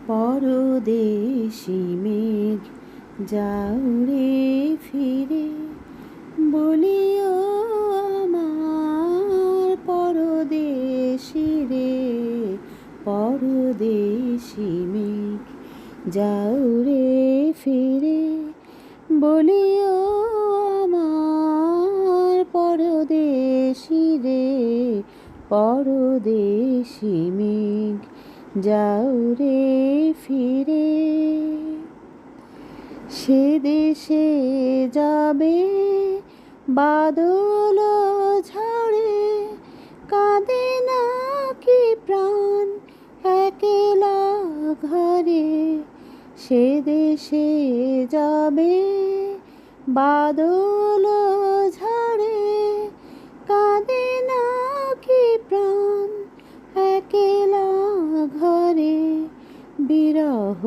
পরদেশি মেঘ যাও রে ফিরে, বলিও আমার পরদেশি রে। পরদেশি মেঘ যাও রে ফিরে, বলিও আমার পরদেশি রে। পরদেশি মেঘ যাও রে ফিরে। সে দেশে যাবে বাদল ঝড়ে, কাঁদে নাকি প্রাণ একলা ঘরে। সে দেশে যাবে বাদল ঝড়ে, কাঁদে নাকি প্রাণ একলা ঘরে। বিরহ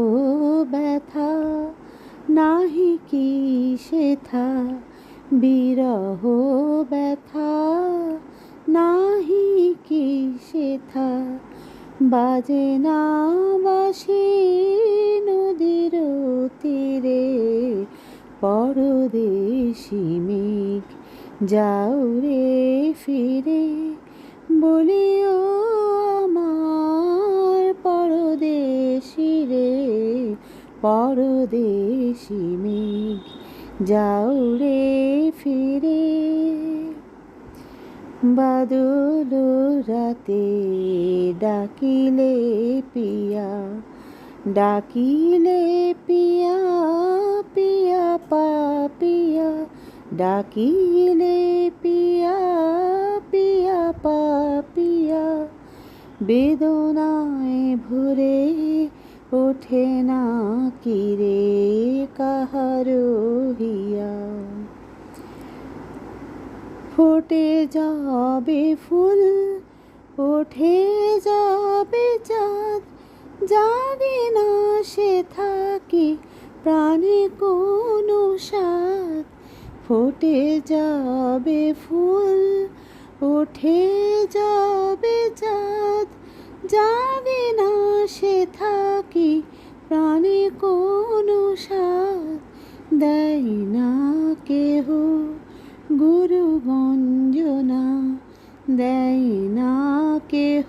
ব্যথা নাহি কি সেথা, বিরহ ব্যথা নাহি কি সেথা। বাজে না বাঁশি নদীর তীরে, পরদেশি মেঘ যাও রে ফিরে, বলিও আমার পরদেশি রে। পরদেশি মেঘ যাও রে ফিরে। বাদল রাতে ডাকিলে পিয়া, ডাকিলে পিয়া পিয়া পাপিয়া, ডাকিলে পিয়া পিয়া পাপিয়া। বেদনায় ভরে ওঠে না কিরে কাহারো হিয়া। ফুটে যাবে ফুল, ওঠে যাবে চাঁদ, জাগে না সে থাকি প্রাণে কোনো স্বাদ। ফুটে যাবে ফুল, ওঠে যাবে চাঁদ, জাগে না সে থাকি প্রাণে কোনো স্বাদ। দেয় না কেহ গুরু গঞ্জনা, দেয় না কেহ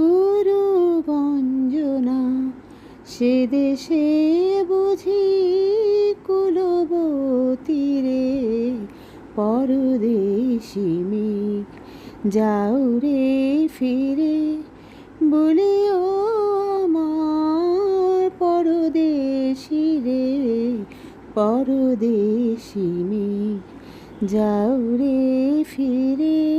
গুরু গঞ্জনা। সে দেশে বুঝি কুলবতী রে, পরদেশি মেঘ যাও রে ফিরে, বলিও আমার পরদেশি রে। পরদেশি মেঘ যাও রে ফিরে।